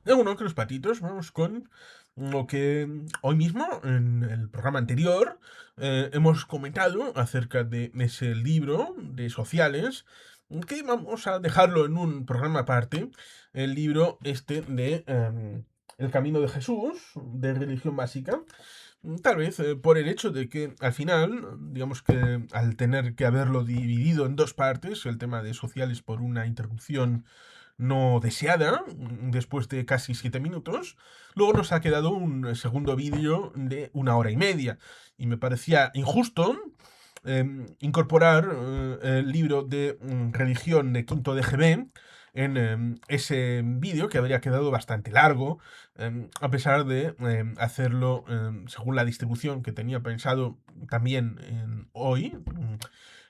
Bueno, que los patitos, vamos con lo que hoy mismo, en el programa anterior, hemos comentado acerca de ese libro de sociales, que vamos a dejarlo en un programa aparte, el libro este de El Camino de Jesús, de religión básica. Tal vez por el hecho de que al final, digamos que al tener que haberlo dividido en dos partes, el tema de sociales por una interrupción no deseada, después de casi 7 minutos, luego nos ha quedado un segundo vídeo de 1 hora y media. Y me parecía injusto incorporar el libro de religión de quinto DGB en ese vídeo que habría quedado bastante largo, a pesar de hacerlo según la distribución que tenía pensado también hoy.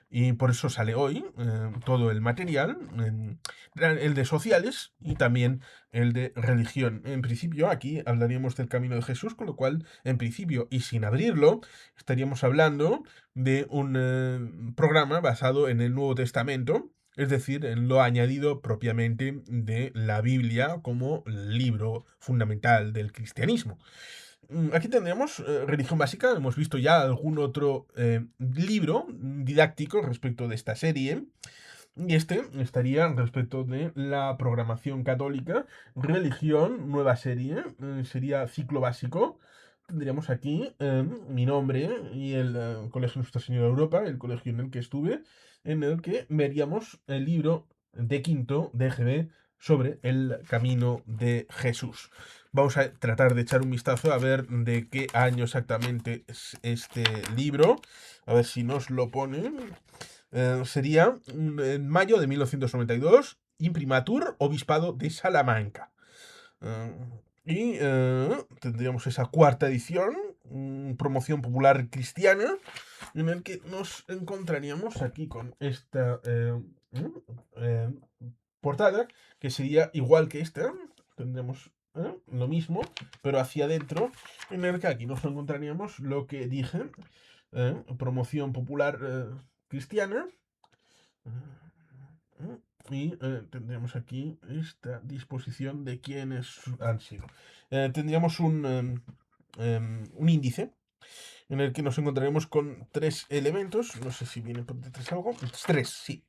Y por eso sale hoy todo el material, el de sociales y también el de religión. En principio, aquí hablaríamos del camino de Jesús, con lo cual, en principio, y sin abrirlo, estaríamos hablando de un programa basado en el Nuevo Testamento, es decir, en lo añadido propiamente de la Biblia como libro fundamental del cristianismo. Aquí tendríamos religión básica, hemos visto ya algún otro libro didáctico respecto de esta serie, y este estaría respecto de la programación católica, religión, nueva serie, sería ciclo básico. Tendríamos aquí mi nombre y el Colegio Nuestra Señora de Europa, el colegio en el que estuve, en el que veríamos el libro de quinto de EGB sobre el camino de Jesús. Vamos a tratar de echar un vistazo a ver de qué año exactamente es este libro, a ver si nos lo ponen. Sería en mayo de 1992, Imprimatur, Obispado de Salamanca. Eh, Tendríamos esa cuarta edición, promoción popular cristiana, en el que nos encontraríamos aquí con esta eh, portada, que sería igual que esta. Tendremos lo mismo, pero hacia adentro, en el que aquí nos encontraríamos lo que dije, promoción popular cristiana. Y tendríamos aquí esta disposición de quiénes han sido. Tendríamos un índice en el que nos encontraremos con tres elementos. No sé si viene por detrás algo. Tres, sí.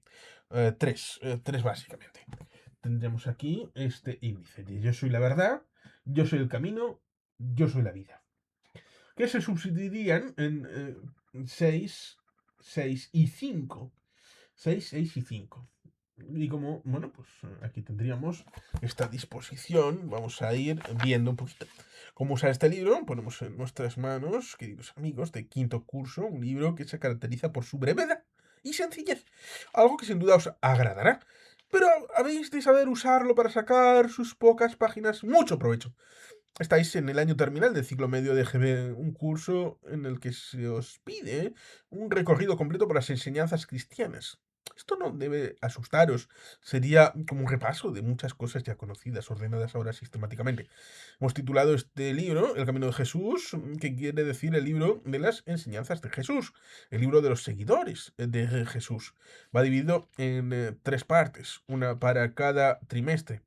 Tres básicamente. Tendremos aquí este índice de yo soy la verdad, yo soy el camino, yo soy la vida. Que se subdividirían en 6, 6 y 5. 6, 6 y 5. Y como, bueno, pues aquí tendríamos esta disposición. Vamos a ir viendo un poquito cómo usar este libro. Ponemos en nuestras manos, queridos amigos, de quinto curso, un libro que se caracteriza por su brevedad y sencillez. Algo que sin duda os agradará. Pero habéis de saber usarlo para sacar sus pocas páginas mucho provecho. Estáis en el año terminal del ciclo medio de GB, un curso en el que se os pide un recorrido completo por las enseñanzas cristianas. Esto no debe asustaros, sería como un repaso de muchas cosas ya conocidas, ordenadas ahora sistemáticamente. Hemos titulado este libro El Camino de Jesús, que quiere decir el libro de las enseñanzas de Jesús, el libro de los seguidores de Jesús. Va dividido en tres partes, una para cada trimestre.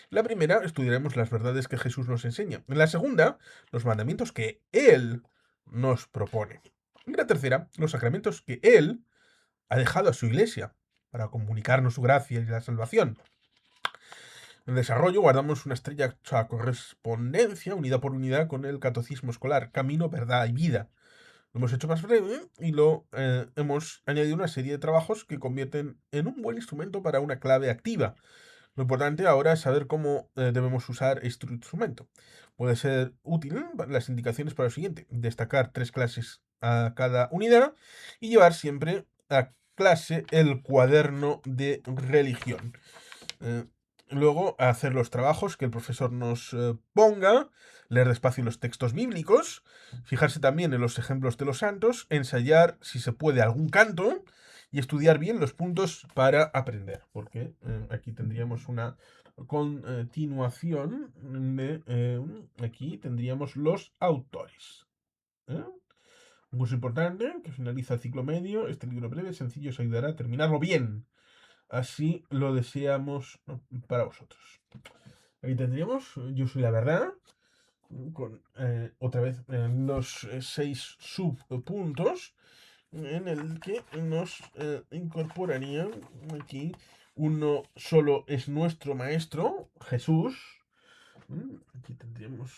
La primera, estudiaremos las verdades que Jesús nos enseña. En la segunda, los mandamientos que Él nos propone. En la tercera, los sacramentos que Él ha dejado a su iglesia para comunicarnos su gracia y la salvación. En el desarrollo guardamos una estrecha correspondencia unida por unidad con el catecismo escolar, camino, verdad y vida. Lo hemos hecho más breve y lo hemos añadido una serie de trabajos que convierten en un buen instrumento para una clave activa. Lo importante ahora es saber cómo debemos usar este instrumento. Puede ser útil las indicaciones para lo siguiente: destacar 3 clases a cada unidad y llevar siempre a clase el cuaderno de religión. Eh, Luego, hacer los trabajos que el profesor nos ponga, leer despacio los textos bíblicos, fijarse también en los ejemplos de los santos, ensayar, si se puede, algún canto y estudiar bien los puntos para aprender, porque aquí tendríamos una continuación de... aquí tendríamos los autores. ¿eh? Un curso importante que finaliza el ciclo medio. Este libro breve, sencillo, os ayudará a terminarlo bien. Así lo deseamos para vosotros. Aquí tendríamos Yo soy la verdad, con otra vez los 6 subpuntos en el que nos incorporaría aquí uno solo es nuestro maestro, Jesús. Aquí tendríamos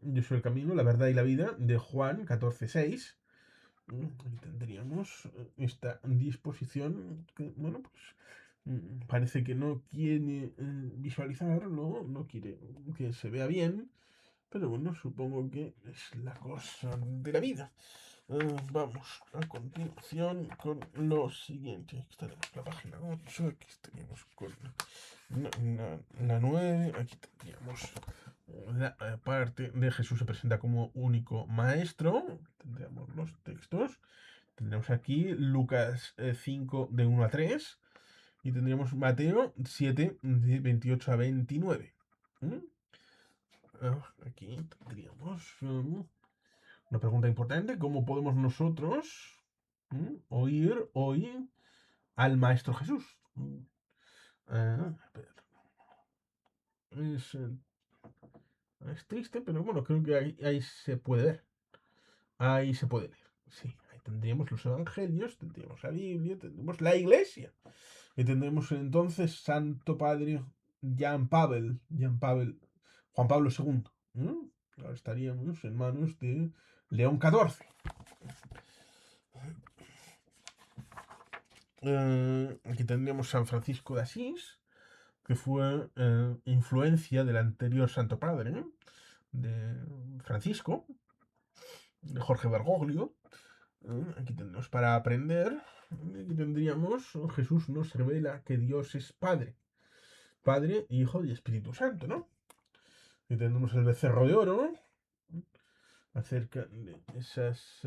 Yo soy el camino, la verdad y la vida de Juan 14:6. Aquí tendríamos esta disposición que, bueno, pues parece que no quiere visualizar, no quiere que se vea bien, pero bueno, supongo que es la cosa de la vida. Vamos a continuación con lo siguiente. Aquí tenemos la página 8, aquí estaríamos con la 9, aquí tendríamos la parte de Jesús se presenta como único maestro. Tendríamos los textos. Tendremos aquí Lucas 5 de 1 a 3 y tendríamos Mateo 7 de 28 a 29. Aquí tendríamos una pregunta importante: ¿cómo podemos nosotros oír hoy al Maestro Jesús? A ver, es, es triste, pero bueno, creo que ahí se puede ver. Ahí se puede leer. Sí, ahí tendríamos los evangelios, tendríamos la Biblia, tendríamos la iglesia. Y tendremos entonces Santo Padre Juan Pablo II. Ahora estaríamos en manos de León XIV. Aquí tendríamos San Francisco de Asís, que fue influencia del anterior Santo Padre, de Francisco, de Jorge Bergoglio. Aquí tendremos para aprender. Aquí tendríamos Jesús nos revela que Dios es Padre. Padre, Hijo y Espíritu Santo, ¿no? Y tendremos el becerro de oro acerca de esas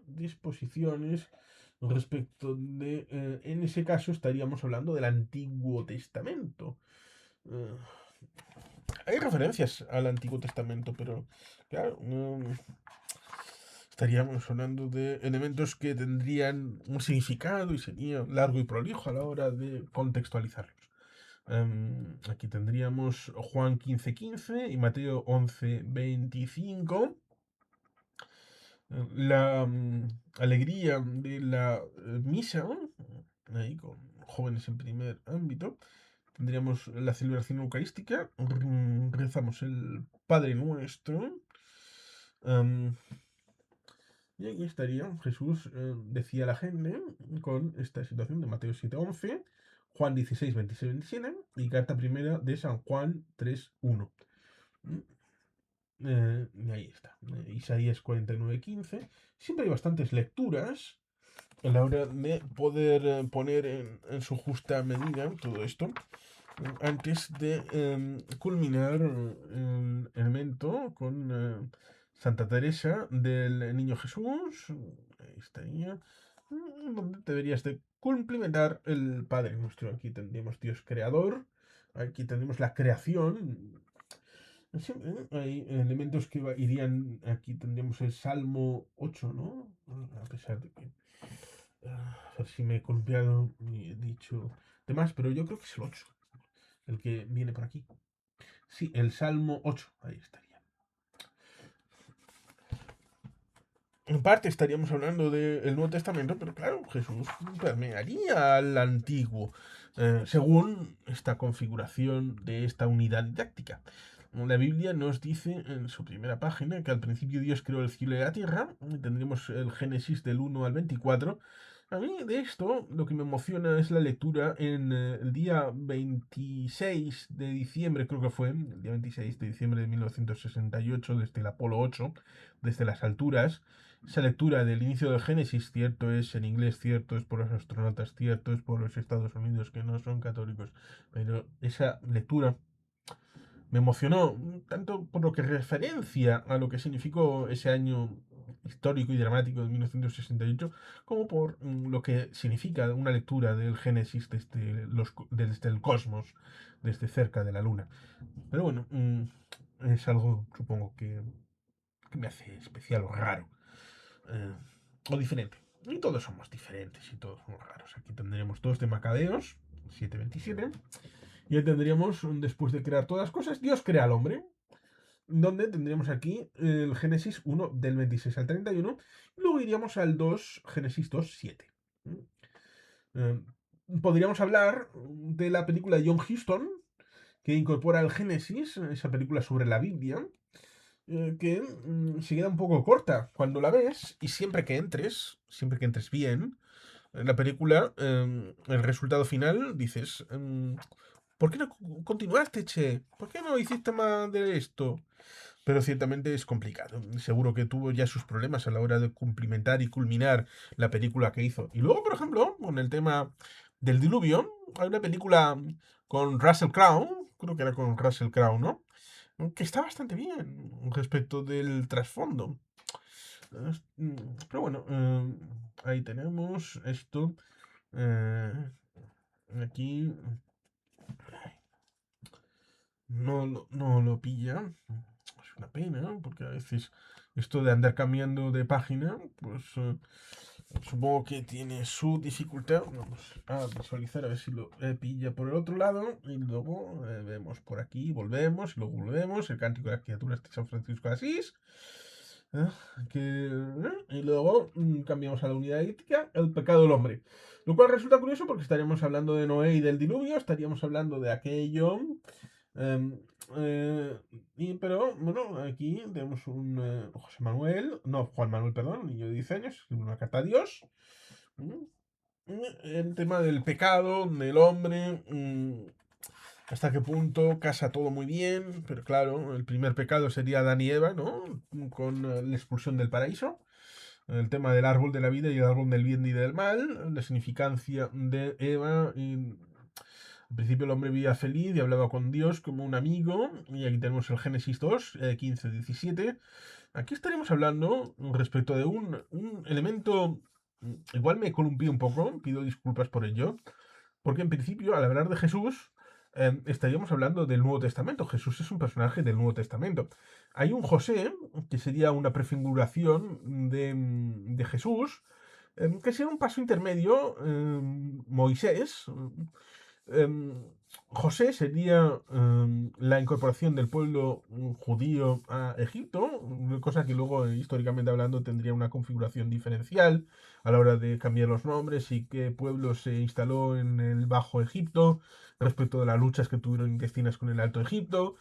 disposiciones respecto de... en ese caso estaríamos hablando del Antiguo Testamento. Eh, Hay referencias al Antiguo Testamento, pero claro, estaríamos hablando de elementos que tendrían un significado y sería largo y prolijo a la hora de contextualizarlos. Aquí tendríamos Juan 15:15 y Mateo 11:25. La alegría de la misa, ahí con jóvenes en primer ámbito. Tendríamos la celebración eucarística, rezamos el Padre Nuestro. Y aquí estaría Jesús, decía la gente, con esta situación de Mateo 7:11, Juan 16:26-27 y carta primera de San Juan 3:1. Y ahí está, Isaías 49:15. Siempre hay bastantes lecturas a la hora de poder poner en su justa medida todo esto. Antes de culminar el elemento con Santa Teresa del Niño Jesús, ahí estaría, donde deberías de cumplimentar el Padre Nuestro. Aquí tendríamos Dios creador, aquí tendríamos la creación. Sí, hay elementos que irían, aquí tendríamos el Salmo 8, ¿no? A pesar de que, a ver si me he columpiado y he dicho demás, pero yo creo que es el 8 el que viene por aquí. Sí, el Salmo 8, ahí estaría. En parte estaríamos hablando del Nuevo Testamento, pero claro, Jesús permearía al Antiguo, según esta configuración de esta unidad didáctica. La Biblia nos dice en su primera página que al principio Dios creó el cielo y la tierra. Tendremos el Génesis del 1 al 24. A mí de esto lo que me emociona es la lectura en el día 26 de diciembre, creo que fue, el día 26 de diciembre de 1968, desde el Apolo 8, desde las alturas. Esa lectura del inicio del Génesis, cierto es en inglés, cierto es por los astronautas, cierto es por los Estados Unidos que no son católicos, pero esa lectura me emocionó tanto por lo que referencia a lo que significó ese año histórico y dramático de 1968, como por lo que significa una lectura del Génesis desde el cosmos, desde cerca de la Luna. Pero bueno, es algo, supongo, que me hace especial o raro, eh, o diferente. Y todos somos diferentes y todos somos raros. Aquí tendremos 2 de Macabeos, 7:27. Y tendríamos, después de crear todas las cosas, Dios crea al hombre, donde tendríamos aquí el Génesis 1 del 26 al 31, y luego iríamos al 2, Génesis 2, 7. Eh, Podríamos hablar de la película de John Huston, que incorpora el Génesis, esa película sobre la Biblia, que se queda un poco corta cuando la ves, y siempre que entres bien, en la película, el resultado final, dices, ¿por qué no continuaste, che? ¿Por qué no hiciste más de esto? Pero ciertamente es complicado. Seguro que tuvo ya sus problemas a la hora de cumplimentar y culminar la película que hizo. Y luego, por ejemplo, con el tema del diluvio, hay una película con Russell Crowe, creo que era con Russell Crowe, ¿no? Que está bastante bien respecto del trasfondo. Pero bueno, ahí tenemos esto. eh, Aquí no lo pilla. Es una pena, ¿no? Porque a veces esto de andar cambiando de página, pues supongo que tiene su dificultad. Vamos a visualizar a ver si lo pilla por el otro lado. Y luego vemos por aquí, volvemos, y luego volvemos. El cántico de las criaturas de San Francisco de Asís. ¿eh? Y luego cambiamos a la unidad ética, el pecado del hombre. Lo cual resulta curioso porque estaríamos hablando de Noé y del diluvio, estaríamos hablando de aquello. em, pero bueno, aquí tenemos un José Manuel, no, Juan Manuel, perdón, niño de 10 años, escribe una carta a Dios. mm, El tema del pecado, del hombre, hasta qué punto casa todo muy bien, pero claro, el primer pecado sería Adán y Eva, ¿no? Con la expulsión del paraíso. El tema del árbol de la vida y el árbol del bien y del mal, la significancia de Eva. Y al principio el hombre vivía feliz y hablaba con Dios como un amigo. Y aquí tenemos el Génesis 2, 15, 17. Aquí estaremos hablando respecto de un elemento. Igual me columpié un poco, pido disculpas por ello. Porque en principio, al hablar de Jesús, estaríamos hablando del Nuevo Testamento. Jesús es un personaje del Nuevo Testamento. Hay un José, que sería una prefiguración de Jesús, que sería un paso intermedio, Moisés. Em, José sería la incorporación del pueblo judío a Egipto, cosa que luego, históricamente hablando, tendría una configuración diferencial a la hora de cambiar los nombres y qué pueblo se instaló en el Bajo Egipto respecto de las luchas que tuvieron intestinas con el Alto Egipto,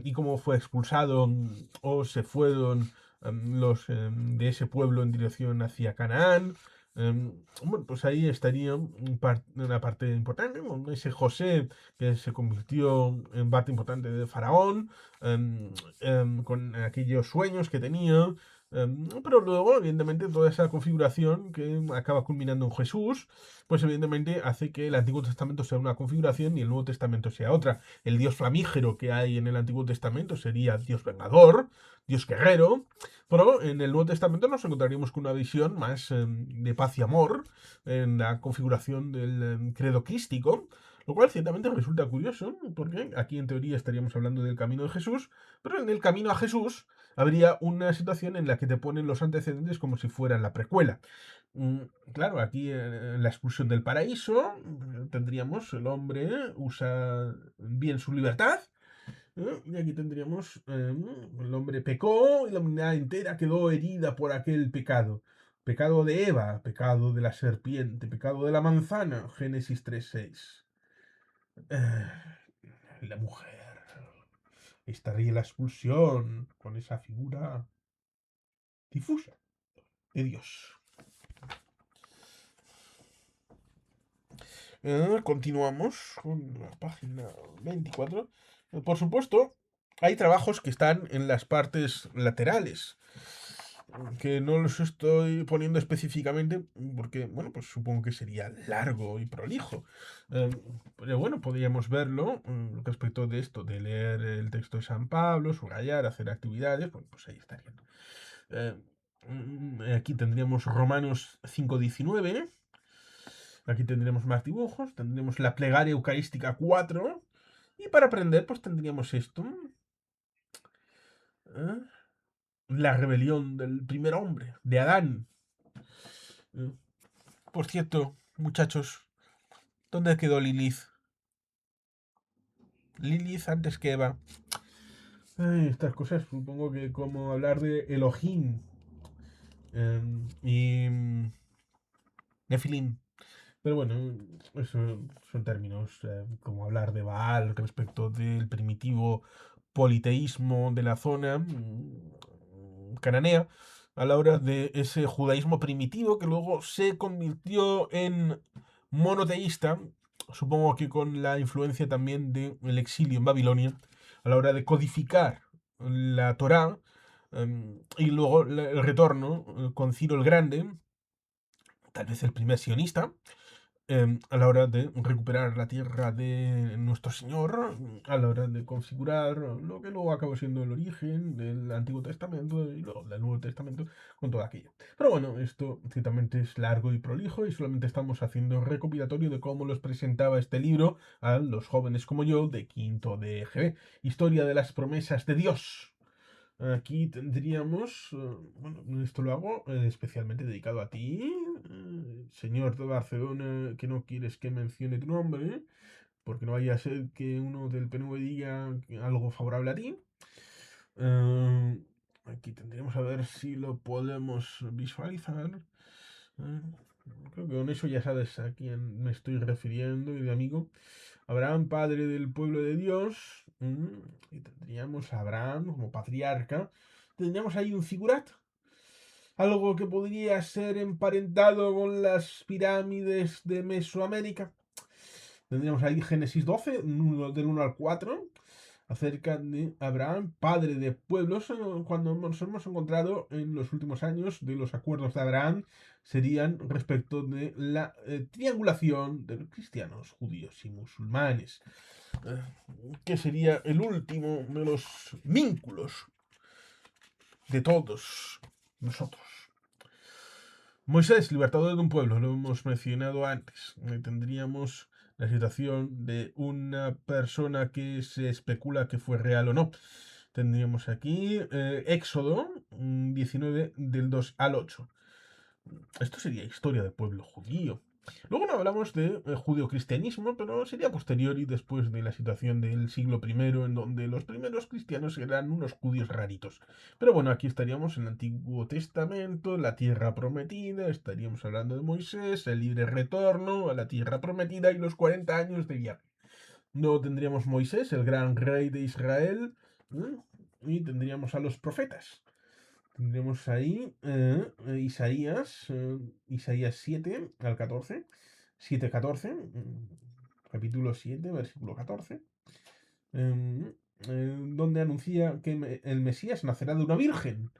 y cómo fue expulsado o se fueron los de ese pueblo en dirección hacia Canaán. Bueno, pues ahí estaría una parte importante, ¿no? Ese José que se convirtió en parte importante de Faraón, con aquellos sueños que tenía, pero luego, evidentemente, toda esa configuración que acaba culminando en Jesús, pues evidentemente hace que el Antiguo Testamento sea una configuración y el Nuevo Testamento sea otra. El Dios flamígero que hay en el Antiguo Testamento sería Dios vengador, Dios guerrero, pero en el Nuevo Testamento nos encontraríamos con una visión más de paz y amor en la configuración del credo crístico, lo cual ciertamente resulta curioso, porque aquí en teoría estaríamos hablando del camino de Jesús, pero en el camino a Jesús habría una situación en la que te ponen los antecedentes como si fueran la precuela. Mm, claro, aquí en la expulsión del paraíso tendríamos el hombre usa bien su libertad, y aquí tendríamos el hombre pecó y la humanidad entera quedó herida por aquel pecado. Pecado de Eva, pecado de la serpiente, pecado de la manzana, Génesis 3:6. La mujer. Estaría la expulsión con esa figura difusa de Dios. Continuamos con la página 24. Por supuesto, hay trabajos que están en las partes laterales, que no los estoy poniendo específicamente porque, bueno, pues supongo que sería largo y prolijo. Eh, pero bueno, podríamos verlo respecto de esto, de leer el texto de San Pablo, subrayar, hacer actividades, pues ahí estaría. Eh, Aquí tendríamos Romanos 5:19. Aquí tendremos más dibujos, tendremos la plegaria eucarística 4. Y para aprender, pues tendríamos esto. ¿eh? La rebelión del primer hombre, de Adán. ¿eh? Por cierto, muchachos, ¿dónde quedó Lilith? Lilith antes que Eva. Ay, estas cosas, supongo que como hablar de Elohim y Nephilim. Pero bueno, eso son términos como hablar de Baal respecto del primitivo politeísmo de la zona cananea, a la hora de ese judaísmo primitivo que luego se convirtió en monoteísta, supongo que con la influencia también del exilio en Babilonia, a la hora de codificar la Torá, y luego el retorno con Ciro el Grande, tal vez el primer sionista, a la hora de recuperar la tierra de nuestro Señor, a la hora de configurar lo que luego acabó siendo el origen del Antiguo Testamento y luego del Nuevo Testamento, con todo aquello. Pero bueno, esto ciertamente es largo y prolijo y solamente estamos haciendo recopilatorio de cómo los presentaba este libro a los jóvenes como yo de quinto de GB. Historia de las promesas de Dios. Aquí tendríamos, bueno, esto lo hago especialmente dedicado a ti, señor de Barcelona, que no quieres que mencione tu nombre, porque no vaya a ser que uno del PNV diga algo favorable a ti. Eh, Aquí tendríamos a ver si lo podemos visualizar. Eh, Creo que con eso ya sabes a quién me estoy refiriendo y de amigo. Abraham, padre del pueblo de Dios. Y tendríamos a Abraham como patriarca. Tendríamos ahí un figurat. Algo que podría ser emparentado con las pirámides de Mesoamérica. Tendríamos ahí Génesis 12, del 1 al 4, acerca de Abraham, padre de pueblos, cuando nos hemos encontrado en los últimos años de los acuerdos de Abraham, serían respecto de la triangulación de los cristianos, judíos y musulmanes, que sería el último de los vínculos de todos nosotros. Moisés, libertador de un pueblo, lo hemos mencionado antes. Tendríamos la situación de una persona que se especula que fue real o no. Tendríamos aquí Éxodo 19 del 2 al 8. Esto sería historia del pueblo judío. Luego no hablamos de judeocristianismo, pero sería posterior y después de la situación del siglo I, en donde los primeros cristianos eran unos judíos raritos. Pero bueno, aquí estaríamos en el Antiguo Testamento, la tierra prometida, estaríamos hablando de Moisés, el libre retorno a la tierra prometida y los 40 años de viaje. No tendríamos Moisés, el gran rey de Israel, y tendríamos a los profetas. Tendremos ahí Isaías 7 al 14, 7, 14, capítulo 7, versículo 14, donde anuncia que el Mesías nacerá de una virgen.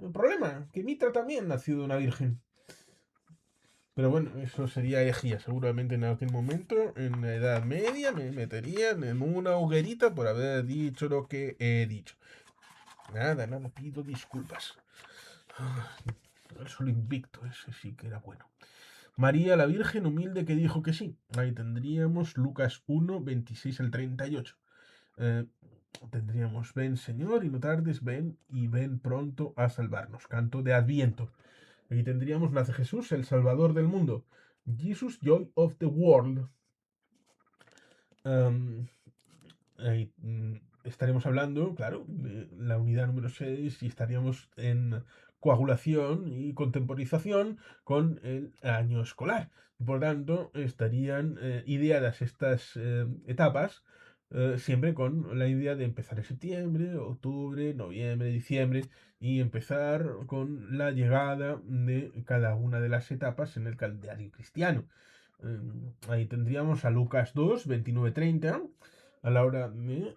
El problema, que Mitra también nació de una virgen. Pero bueno, eso sería herejía. Seguramente en aquel momento, en la Edad Media, me meterían en una hoguerita por haber dicho lo que he dicho. Nada, pido disculpas. El sol invicto, ese sí que era bueno. María la Virgen humilde que dijo que sí. Ahí tendríamos Lucas 1, 26 al 38. Tendríamos ven Señor y no tardes, ven y ven pronto a salvarnos. Canto de Adviento. Ahí tendríamos nace Jesús, el Salvador del mundo. Jesus, Joy of the World. Ahí estaremos hablando, claro, de la unidad número 6 y estaríamos en coagulación y contemporización con el año escolar. Por tanto, estarían ideadas estas etapas siempre con la idea de empezar en septiembre, octubre, noviembre, diciembre y empezar con la llegada de cada una de las etapas en el calendario cristiano. Ahí tendríamos a Lucas 2, 29-30 a la hora de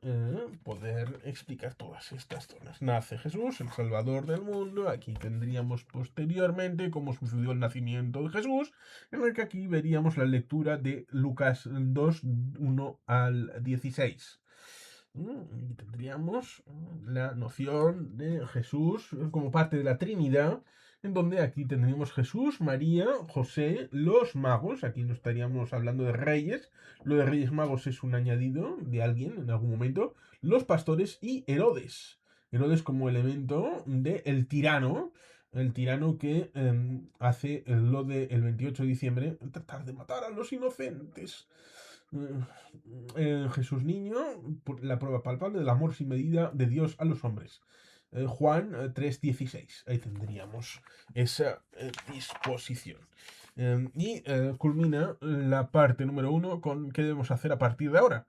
poder explicar todas estas zonas. Nace Jesús, el Salvador del mundo. Aquí tendríamos posteriormente cómo sucedió el nacimiento de Jesús, en el que aquí veríamos la lectura de Lucas 2, 1 al 16. Y tendríamos la noción de Jesús como parte de la Trinidad, en donde aquí tendríamos Jesús, María, José, los magos. Aquí no estaríamos hablando de reyes, lo de Reyes Magos es un añadido de alguien en algún momento. Los pastores y Herodes. Herodes como elemento de el tirano que hace lo del 28 de diciembre, tratar de matar a los inocentes. Jesús niño, la prueba palpable del amor sin medida de Dios a los hombres. Juan 3:16. Ahí tendríamos esa disposición. Y culmina la parte número 1 con qué debemos hacer a partir de ahora.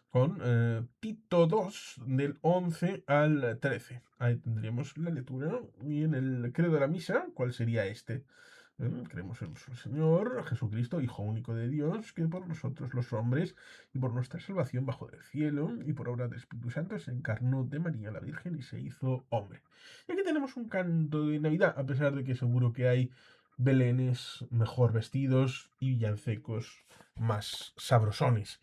Con Tito 2 del 11 al 13. Ahí tendríamos la lectura. Y en el credo de la misa, ¿cuál sería este? Creemos en el Señor Jesucristo, Hijo único de Dios, que por nosotros los hombres y por nuestra salvación bajo del cielo y por obra del Espíritu Santo se encarnó de María la Virgen y se hizo hombre. Y aquí tenemos un canto de Navidad, a pesar de que seguro que hay belenes mejor vestidos y villancicos más sabrosones.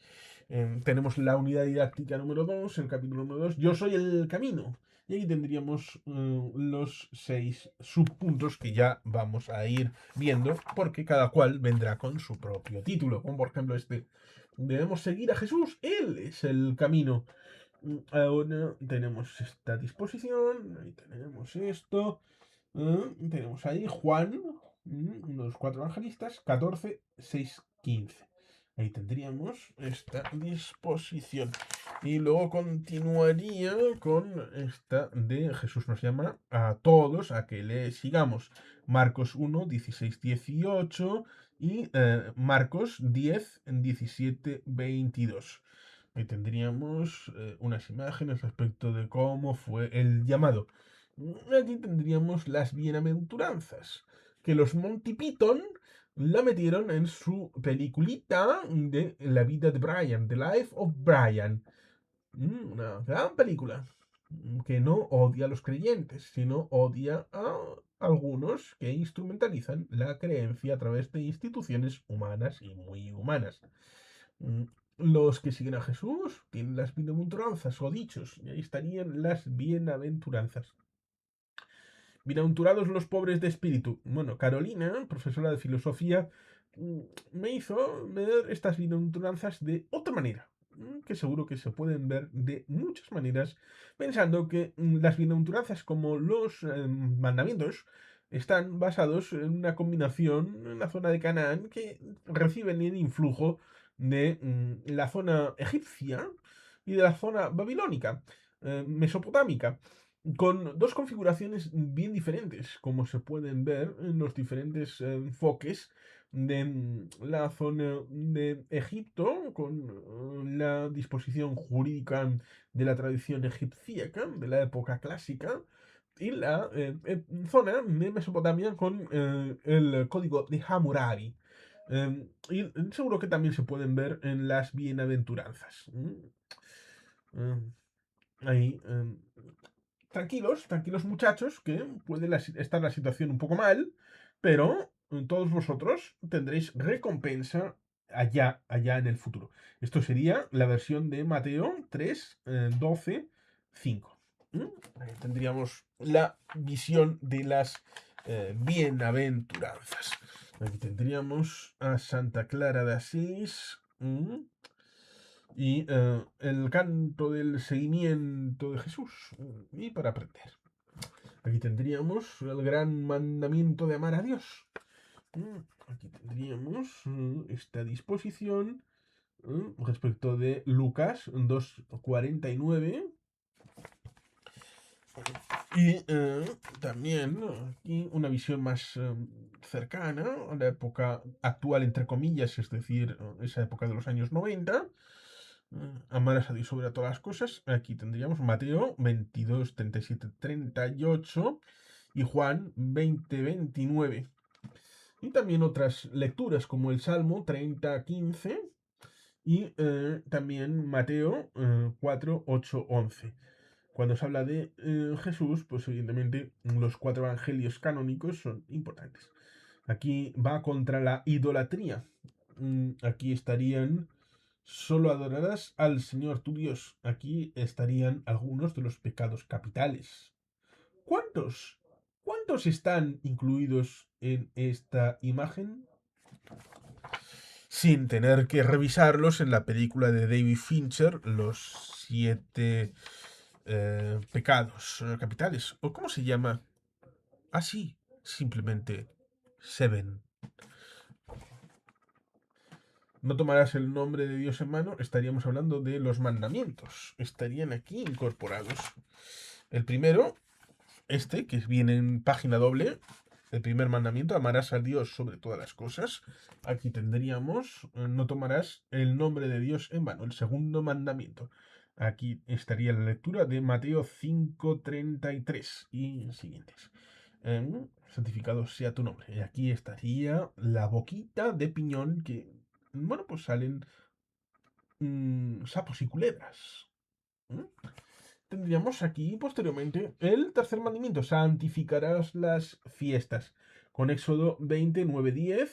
Tenemos la unidad didáctica número 2, el capítulo número 2, Yo soy el camino. Y ahí tendríamos los 6 subpuntos que ya vamos a ir viendo, porque cada cual vendrá con su propio título. Como por ejemplo este, debemos seguir a Jesús, Él es el camino. Ahora tenemos esta disposición, ahí tenemos esto, tenemos ahí Juan, uno de los 4 evangelistas, 14, 6, 15. Ahí tendríamos esta disposición. Y luego continuaría con esta de Jesús nos llama a todos a que le sigamos. Marcos 1, 16, 18 y Marcos 10, 17, 22. Ahí tendríamos unas imágenes respecto de cómo fue el llamado. Aquí tendríamos las bienaventuranzas, que los Monty Python la metieron en su peliculita de la vida de Brian, The Life of Brian. Una gran película que no odia a los creyentes, sino odia a algunos que instrumentalizan la creencia a través de instituciones humanas y muy humanas. Mm, Los que siguen a Jesús tienen las bienaventuranzas o dichos, y ahí estarían las bienaventuranzas. Bienaventurados los pobres de espíritu. Bueno, Carolina, profesora de filosofía, me hizo ver estas bienaventuranzas de otra manera, que seguro que se pueden ver de muchas maneras, pensando que las bienaventuranzas como los mandamientos están basados en una combinación en la zona de Canaán que reciben el influjo de la zona egipcia y de la zona babilónica, mesopotámica, con dos configuraciones bien diferentes, como se pueden ver en los diferentes enfoques de la zona de Egipto, con la disposición jurídica de la tradición egipcíaca, de la época clásica, y la zona de Mesopotamia con el código de Hammurabi. Y seguro que también se pueden ver en las bienaventuranzas. Ahí, tranquilos, tranquilos muchachos, que puede estar la situación un poco mal, pero todos vosotros tendréis recompensa allá en el futuro. Esto sería la versión de Mateo 3, 12, 5. Ahí tendríamos la visión de las bienaventuranzas. Aquí tendríamos a Santa Clara de Asís. Y el canto del seguimiento de Jesús. Y para aprender. Aquí tendríamos el gran mandamiento de amar a Dios. Aquí tendríamos esta disposición respecto de Lucas 2:49. Y también aquí una visión más cercana a la época actual, entre comillas, es decir, esa época de los años 90. Amarás a Dios sobre todas las cosas. Aquí tendríamos Mateo 22, 37, 38 y Juan 20, 29. Y también otras lecturas como el Salmo 30, 15 y también Mateo 4, 8, 11. Cuando se habla de Jesús, pues evidentemente los 4 evangelios canónicos son importantes. Aquí va contra la idolatría. Aquí estarían, solo adorarás al Señor tu Dios. Aquí estarían algunos de los pecados capitales. ¿Cuántos? ¿Cuántos están incluidos en esta imagen? Sin tener que revisarlos en la película de David Fincher, Los 7 pecados capitales. ¿O cómo se llama? Ah, sí, simplemente Seven. no tomarás el nombre de Dios en vano, estaríamos hablando de los mandamientos. Estarían aquí incorporados. El primero, que viene en página doble, el primer mandamiento, amarás a Dios sobre todas las cosas. Aquí tendríamos, no tomarás el nombre de Dios en vano, el segundo mandamiento. Aquí estaría la lectura de Mateo 5:33 y siguientes. Santificado sea tu nombre. Y aquí estaría la boquita de piñón que, bueno, pues salen sapos y culebras. ¿Mm? Tendríamos aquí posteriormente el tercer mandamiento, santificarás las fiestas, con Éxodo 29:10.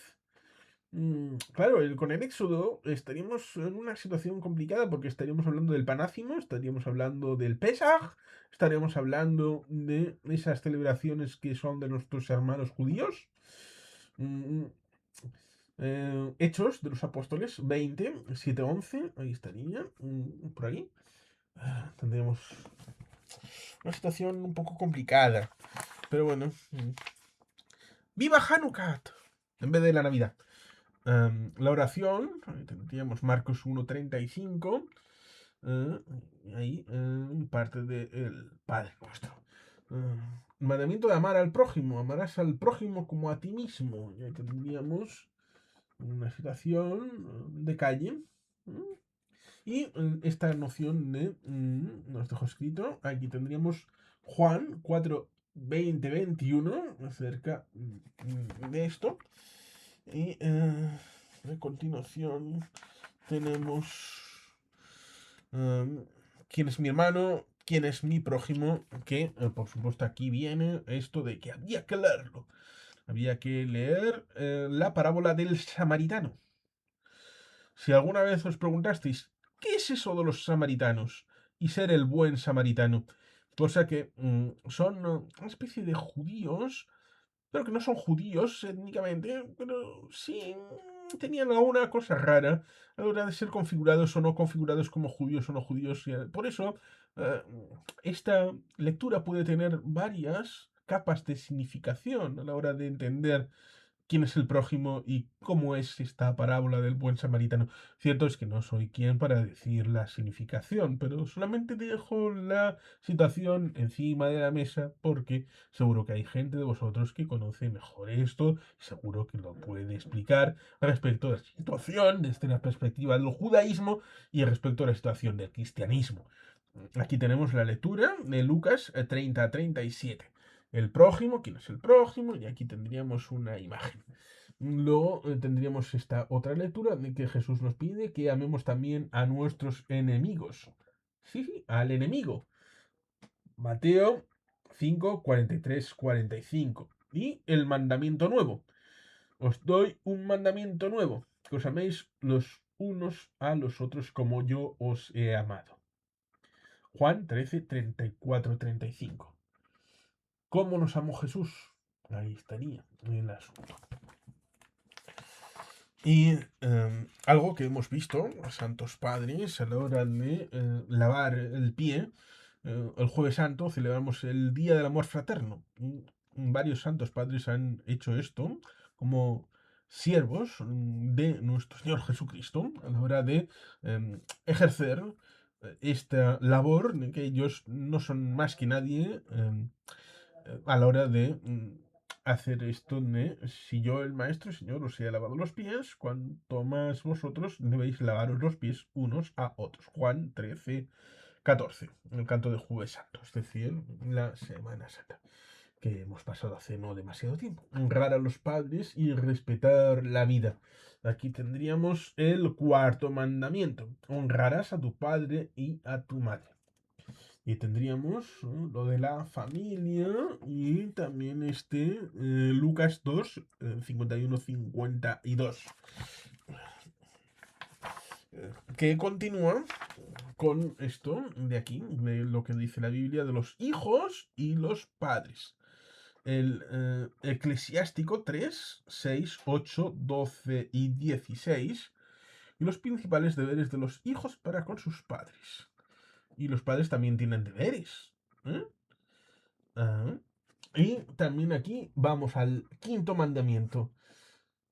Claro, con el Éxodo estaríamos en una situación complicada porque estaríamos hablando del panácimo, estaríamos hablando del Pesaj, estaríamos hablando de esas celebraciones que son de nuestros hermanos judíos. Mm, Hechos de los Apóstoles 20:7-11, ahí estaría, por ahí. Tendríamos una situación un poco complicada. Pero bueno. ¡Viva Hanukkah! En vez de la Navidad. La oración. Ahí tendríamos Marcos 1:35. Ahí parte del Padre Nuestro. Mandamiento de amar al prójimo. Amarás al prójimo como a ti mismo. Y ahí tendríamos una situación de calle. Y esta noción de, nos dejó escrito, aquí tendríamos Juan 4:20-21, acerca de esto. Y a continuación tenemos quién es mi hermano, quién es mi prójimo, que por supuesto aquí viene esto de que había que leerlo. Había que leer la parábola del samaritano. Si alguna vez os preguntasteis, ¿qué es eso de los samaritanos? Y ser el buen samaritano. Cosa que son una especie de judíos, pero que no son judíos étnicamente, pero sí tenían alguna cosa rara a la hora de ser configurados o no configurados como judíos o no judíos. Por eso, eh, esta lectura puede tener varias capas de significación a la hora de entender quién es el prójimo y cómo es esta parábola del buen samaritano. Cierto es que no soy quien para decir la significación, pero solamente dejo la situación encima de la mesa porque seguro que hay gente de vosotros que conoce mejor esto, seguro que lo puede explicar respecto a la situación desde la perspectiva del judaísmo y respecto a la situación del cristianismo. Aquí tenemos la lectura de Lucas 30:37. El prójimo, ¿quién es el prójimo? Y aquí tendríamos una imagen. Luego tendríamos esta otra lectura de que Jesús nos pide que amemos también a nuestros enemigos. Sí, sí, al enemigo. Mateo 5:43-45. Y el mandamiento nuevo. Os doy un mandamiento nuevo, que os améis los unos a los otros como yo os he amado. Juan 13:34-35. ¿Cómo nos amó Jesús? Ahí estaría el asunto. Y algo que hemos visto, los santos padres, a la hora de lavar el pie, el Jueves Santo celebramos el Día del Amor Fraterno. Y varios santos padres han hecho esto como siervos de nuestro Señor Jesucristo a la hora de ejercer esta labor, de que ellos no son más que nadie a la hora de hacer esto de, si yo el maestro, señor, os he lavado los pies, cuanto más vosotros debéis lavaros los pies unos a otros. Juan 13:14, el canto de Jueves Santo, es decir, la Semana Santa, que hemos pasado hace no demasiado tiempo. Honrar a los padres y respetar la vida. Aquí tendríamos el cuarto mandamiento. Honrarás a tu padre y a tu madre. Y tendríamos lo de la familia y también Lucas 2, 51-52. Que continúa con esto de aquí, de lo que dice la Biblia de los hijos y los padres. El Eclesiástico 3, 6, 8, 12 y 16. Y los principales deberes de los hijos para con sus padres. Y los padres también tienen deberes. ¿Eh? Y también aquí vamos al quinto mandamiento,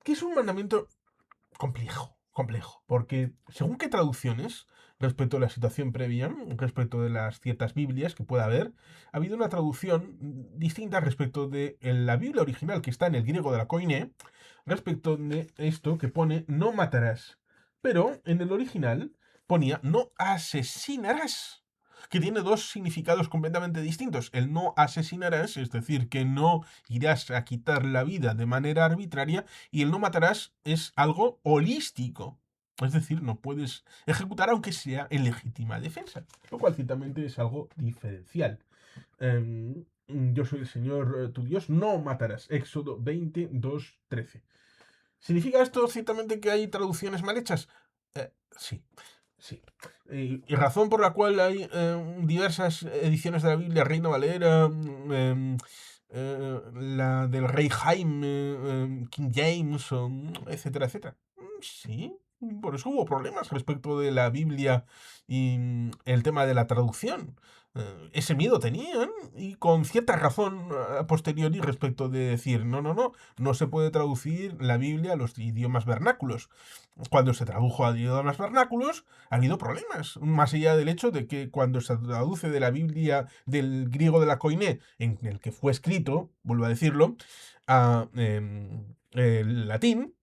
que es un mandamiento complejo. complejo, porque según qué traducciones, respecto a la situación previa, respecto de las ciertas Biblias que pueda haber, ha habido una traducción distinta respecto de la Biblia original que está en el griego de la Koiné, respecto de esto que pone no matarás. Pero en el original ponía no asesinarás, que tiene dos significados completamente distintos. El no asesinarás, es decir, que no irás a quitar la vida de manera arbitraria, y el no matarás es algo holístico. Es decir, no puedes ejecutar aunque sea en legítima defensa, lo cual ciertamente es algo diferencial. Yo soy el Señor tu Dios, no matarás. Éxodo 22:13. ¿Significa esto ciertamente que hay traducciones mal hechas? Sí, sí. Y razón por la cual hay diversas ediciones de la Biblia, Reina Valera, la del Rey Jaime, King James, etcétera, etcétera. Sí, por eso hubo problemas respecto de la Biblia y el tema de la traducción. Ese miedo tenían y con cierta razón a posteriori respecto de decir, no, no, no, no se puede traducir la Biblia a los idiomas vernáculos. Cuando se tradujo a idiomas vernáculos, ha habido problemas, más allá del hecho de que cuando se traduce de la Biblia del griego de la Koiné, en el que fue escrito, vuelvo a decirlo, a el latín,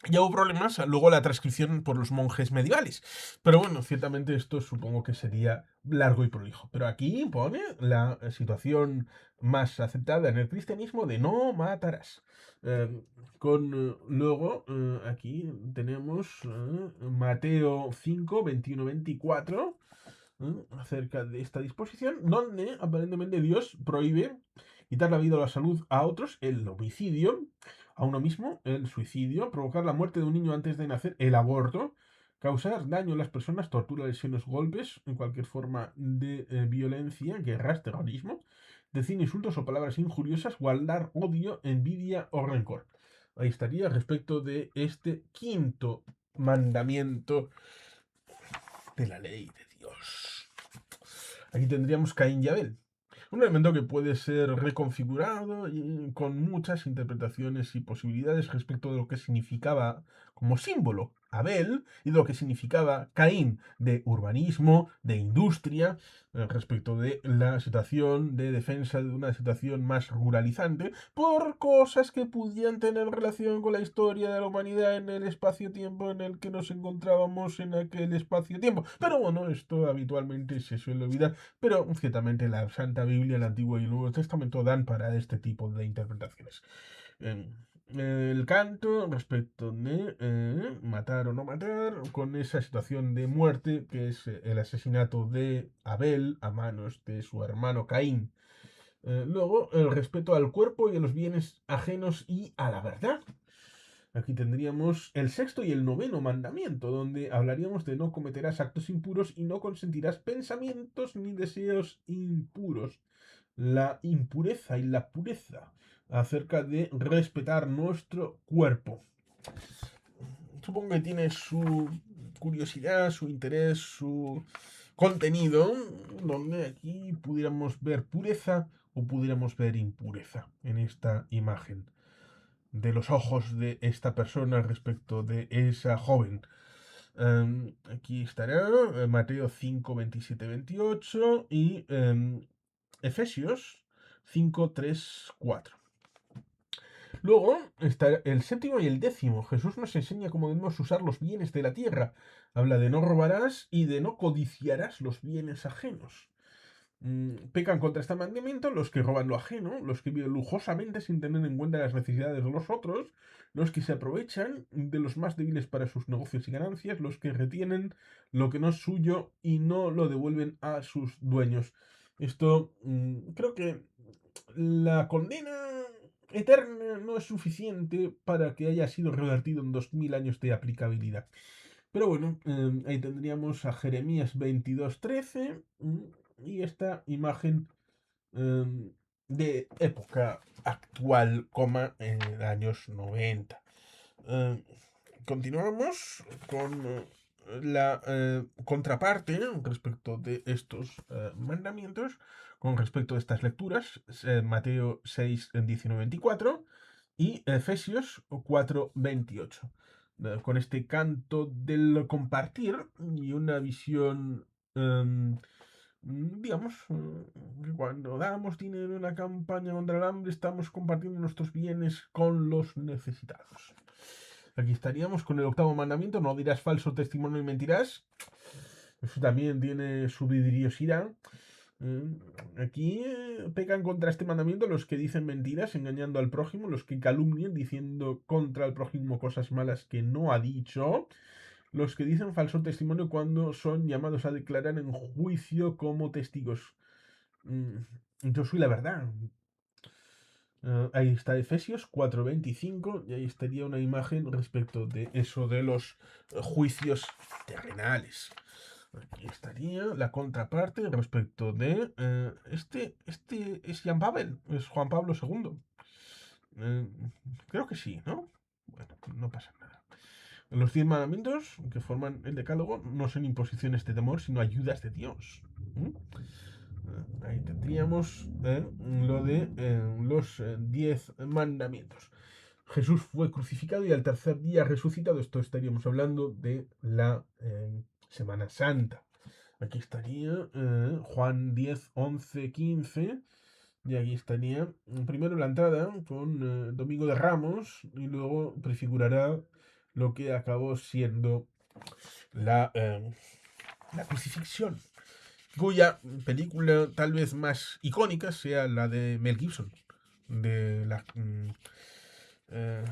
ya hubo problemas luego la transcripción por los monjes medievales. Pero bueno, ciertamente esto supongo que sería largo y prolijo. Pero aquí pone la situación más aceptada en el cristianismo de no matarás. Luego, aquí tenemos Mateo 5, 21, 24, acerca de esta disposición, donde aparentemente Dios prohíbe quitar la vida o la salud a otros, el homicidio, a uno mismo, el suicidio, provocar la muerte de un niño antes de nacer, el aborto, causar daño a las personas, tortura, lesiones, golpes, en cualquier forma de violencia, guerras, terrorismo, decir insultos o palabras injuriosas, guardar odio, envidia o rencor. Ahí estaría respecto de este quinto mandamiento de la ley de Dios. Aquí tendríamos Caín y Abel. Un elemento que puede ser reconfigurado y con muchas interpretaciones y posibilidades respecto de lo que significaba como símbolo Abel y de lo que significaba Caín de urbanismo, de industria, respecto de la situación de defensa de una situación más ruralizante, por cosas que pudieran tener relación con la historia de la humanidad en el espacio-tiempo en el que nos encontrábamos en aquel espacio-tiempo. Pero bueno, esto habitualmente se suele olvidar, pero ciertamente la Santa Biblia, el Antiguo y el Nuevo Testamento dan para este tipo de interpretaciones. El canto respecto de matar o no matar, con esa situación de muerte que es el asesinato de Abel a manos de su hermano Caín. Luego, el respeto al cuerpo y a los bienes ajenos y a la verdad. Aquí tendríamos el sexto y el noveno mandamiento, donde hablaríamos de no cometerás actos impuros y no consentirás pensamientos ni deseos impuros. La impureza y la pureza acerca de respetar nuestro cuerpo. Supongo que tiene su curiosidad, su interés, su contenido, donde aquí pudiéramos ver pureza o pudiéramos ver impureza en esta imagen de los ojos de esta persona respecto de esa joven. Aquí estará Mateo 5, 27, 28 y Efesios 5, 3, 4. Luego está el séptimo y el décimo. Jesús nos enseña cómo debemos usar los bienes de la tierra. Habla de no robarás y de no codiciarás los bienes ajenos. Pecan contra este mandamiento los que roban lo ajeno, los que viven lujosamente sin tener en cuenta las necesidades de los otros, los que se aprovechan de los más débiles para sus negocios y ganancias, los que retienen lo que no es suyo y no lo devuelven a sus dueños. Esto creo que la condena eterna no es suficiente para que haya sido revertido en 2000 años de aplicabilidad. Pero bueno, ahí tendríamos a Jeremías 22:13 y esta imagen de época actual, años 90. Eh, Continuamos con la contraparte respecto de estos mandamientos, con respecto a estas lecturas, Mateo 6, 19, 24 y Efesios 4, 28. con este canto del compartir y una visión, digamos, que cuando damos dinero en la campaña contra el hambre estamos compartiendo nuestros bienes con los necesitados. Aquí estaríamos con el octavo mandamiento: no dirás falso testimonio y mentirás. Eso también tiene su vidriosidad. Aquí pecan contra este mandamiento los que dicen mentiras engañando al prójimo, los que calumnian diciendo contra el prójimo cosas malas que no ha dicho, los que dicen falso testimonio cuando son llamados a declarar en juicio como testigos. Yo soy la verdad. Ahí está Efesios 4:25 y ahí estaría una imagen respecto de eso de los juicios terrenales. Aquí estaría la contraparte respecto de este es Jan Pavel, es Juan Pablo II. Eh, Creo que sí, ¿no? Bueno, no pasa nada. Los 10 mandamientos que forman el decálogo no son imposiciones de temor, sino ayudas de Dios. Ahí tendríamos lo de los 10 mandamientos. Jesús fue crucificado y al tercer día resucitado. Esto estaríamos hablando de la Semana Santa. Aquí estaría Juan 10, 11, 15. Y aquí estaría primero la entrada con Domingo de Ramos y luego prefigurará lo que acabó siendo la crucifixión, cuya película tal vez más icónica sea la de Mel Gibson, de eh,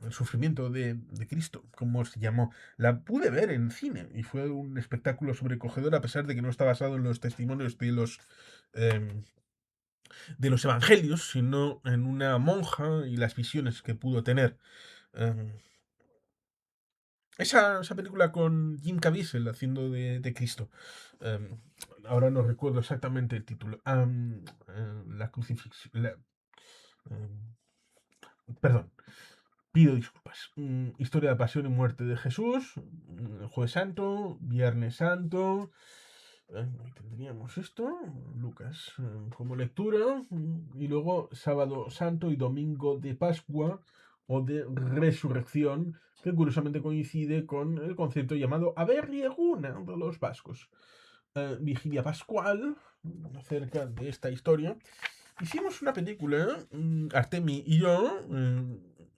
el sufrimiento de Cristo, como se llamó. La pude ver en cine y fue un espectáculo sobrecogedor, a pesar de que no está basado en los testimonios eh, de los evangelios, sino en una monja y las visiones que pudo tener. Eh, esa película con Jim Caviezel haciendo de Cristo. Um, Ahora no recuerdo exactamente el título. La crucifixión. Perdón, pido disculpas. Historia de pasión y muerte de Jesús. Jueves Santo, Viernes Santo. Ahí tendríamos esto, Lucas, como lectura. Y luego Sábado Santo y Domingo de Pascua o de Resurrección, que curiosamente coincide con el concepto llamado Aberrieguna de los vascos. Vigilia Pascual, acerca de esta historia. Hicimos una película, Artemi y yo,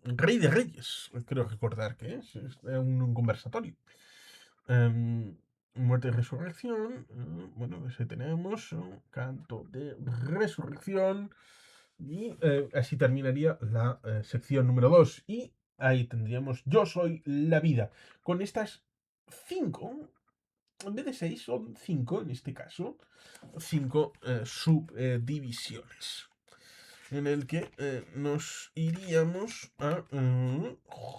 Rey de Reyes, creo recordar que es un conversatorio. Muerte y resurrección, bueno, pues ahí tenemos un canto de resurrección y así terminaría la sección número 2 y ahí tendríamos Yo soy la vida, con estas 5, en vez de 6 son 5 en este caso, 5 subdivisiones en el que nos iríamos a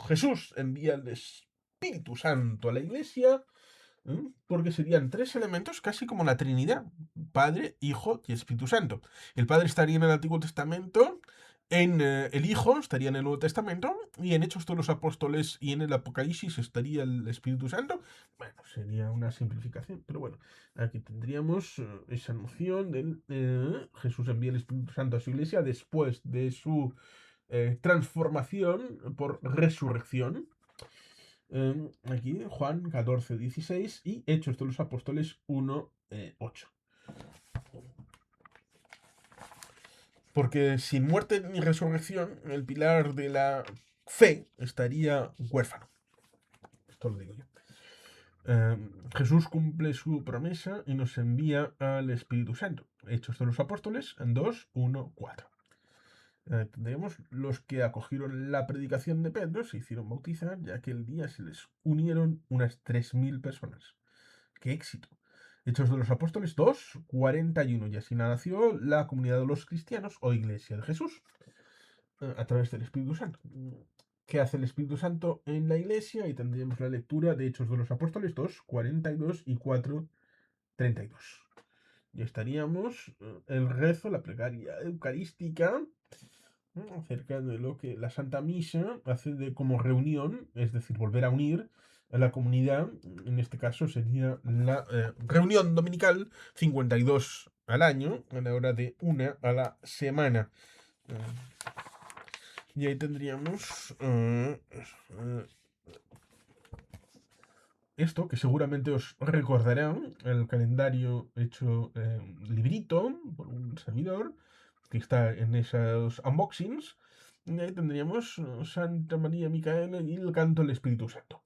Jesús envía el Espíritu Santo a la iglesia, porque serían 3 elementos casi como la Trinidad: Padre, Hijo y Espíritu Santo. El Padre estaría en el Antiguo Testamento, el Hijo estaría en el Nuevo Testamento y en Hechos de los Apóstoles y en el Apocalipsis estaría el Espíritu Santo. Bueno, sería una simplificación, pero bueno, aquí tendríamos esa noción del Jesús envía el Espíritu Santo a su iglesia después de su transformación por resurrección. Aquí Juan 14, 16 y Hechos de los Apóstoles 1, 8. Porque sin muerte ni resurrección, el pilar de la fe estaría huérfano. Esto lo digo yo. Jesús cumple su promesa y nos envía al Espíritu Santo. Hechos de los Apóstoles 2, 1, 4. Tendríamos los que acogieron la predicación de Pedro, se hicieron bautizar, ya que el día se les unieron unas 3.000 personas. ¡Qué éxito! Hechos de los Apóstoles 2, 41. Y así nació la comunidad de los cristianos o Iglesia de Jesús a través del Espíritu Santo. ¿Qué hace el Espíritu Santo en la Iglesia? Y tendríamos la lectura de Hechos de los Apóstoles 2, 42 y 4, 32. Y estaríamos el rezo, la plegaria eucarística, acerca de lo que la Santa Misa hace de como reunión, es decir, volver a unir a la comunidad. En este caso sería la reunión dominical 52 al año, a la hora de 1 a la semana. Y ahí tendríamos esto, que seguramente os recordará, el calendario hecho librito por un servidor, que está en esos unboxings. Y ahí tendríamos Santa María Micaela y el canto del Espíritu Santo.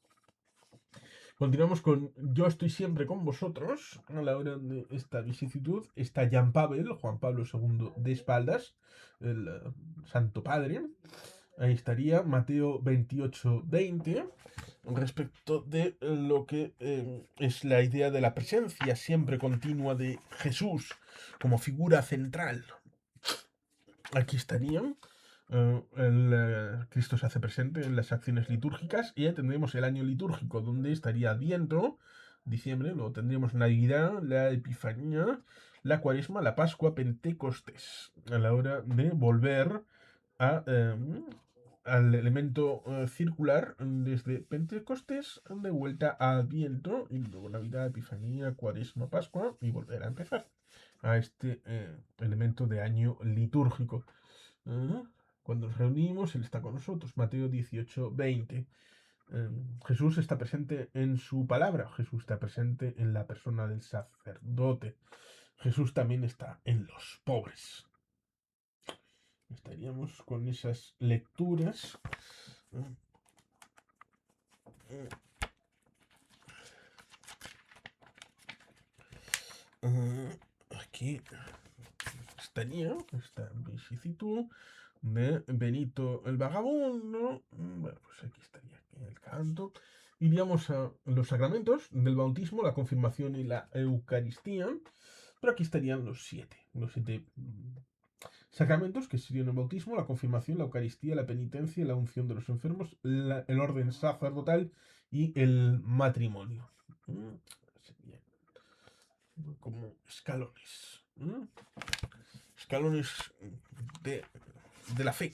Continuamos con Yo estoy siempre con vosotros. A la hora de esta vicisitud está Jan Pavel, Juan Pablo II de espaldas, el Santo Padre. Ahí estaría Mateo 28:20 respecto de lo que es la idea de la presencia siempre continua de Jesús como figura central. Aquí estarían. Cristo se hace presente en las acciones litúrgicas y ya tendremos el año litúrgico, donde estaría Adviento, diciembre, luego tendríamos Navidad, la Epifanía, la Cuaresma, la Pascua, Pentecostés, a la hora de volver a, al elemento circular desde Pentecostés de vuelta a Adviento y luego Navidad, Epifanía, Cuaresma, Pascua y volver a empezar a este elemento de año litúrgico. Cuando nos reunimos, Él está con nosotros. Mateo 18:20. Jesús está presente en su palabra. Jesús está presente en la persona del sacerdote. Jesús también está en los pobres. Estaríamos con esas lecturas. Aquí estaría esta vicisitud de Benito el Vagabundo. Bueno, pues aquí estaría el canto. Iríamos a los sacramentos del bautismo, la confirmación y la Eucaristía. Pero aquí estarían los siete sacramentos, que serían el bautismo, la confirmación, la Eucaristía, la penitencia, la unción de los enfermos, el orden sacerdotal y el matrimonio. Serían como escalones. Escalones de la fe.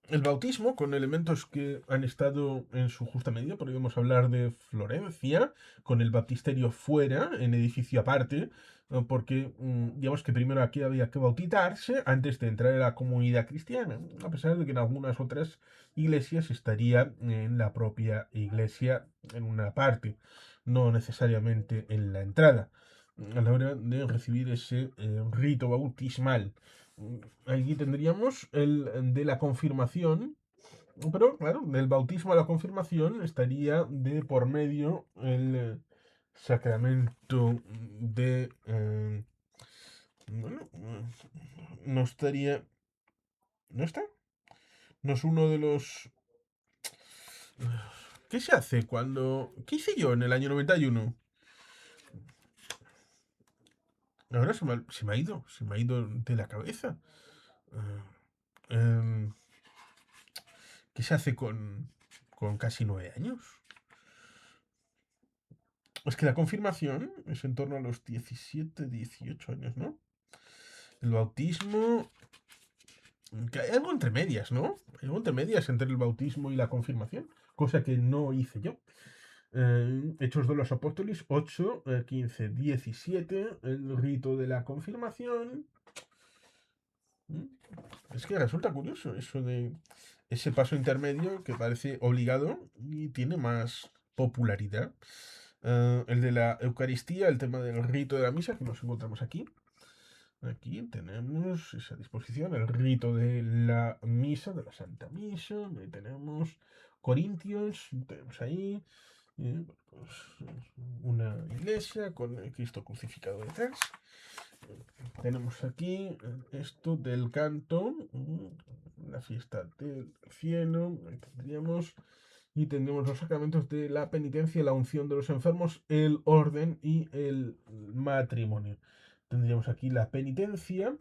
El bautismo, con elementos que han estado en su justa medida, podríamos hablar de Florencia, con el baptisterio fuera, en edificio aparte, porque digamos que primero aquí había que bautizarse antes de entrar en la comunidad cristiana, a pesar de que en algunas otras iglesias estaría en la propia iglesia en una parte, no necesariamente en la entrada, a la hora de recibir ese rito bautismal. Aquí tendríamos el de la confirmación, pero claro, del bautismo a la confirmación estaría de por medio el sacramento de... bueno, no estaría... ¿No está? No es uno de los... ¿Qué se hace cuando... ¿Qué hice yo en el año 91? Ahora se me ha ido de la cabeza. Eh, ¿Qué se hace con casi 9 años? Es que la confirmación es en torno a los 17, 18 años, ¿no? El bautismo... Que hay algo entre medias, ¿no? Hay algo entre medias entre el bautismo y la confirmación, cosa que no hice yo. Hechos de los Apóstoles 8, 15, 17, el rito de la confirmación. Es que resulta curioso eso de ese paso intermedio que parece obligado y tiene más popularidad. El de la Eucaristía, el tema del rito de la misa, que nos encontramos aquí. Aquí tenemos esa disposición, el rito de la misa, de la Santa Misa. Ahí tenemos Corintios, tenemos ahí pues, una iglesia con el Cristo crucificado detrás. Tenemos aquí esto del canto, la fiesta del cielo, ahí tendríamos, y tendremos los sacramentos de la penitencia, la unción de los enfermos, el orden y el matrimonio. Tendríamos aquí la penitencia.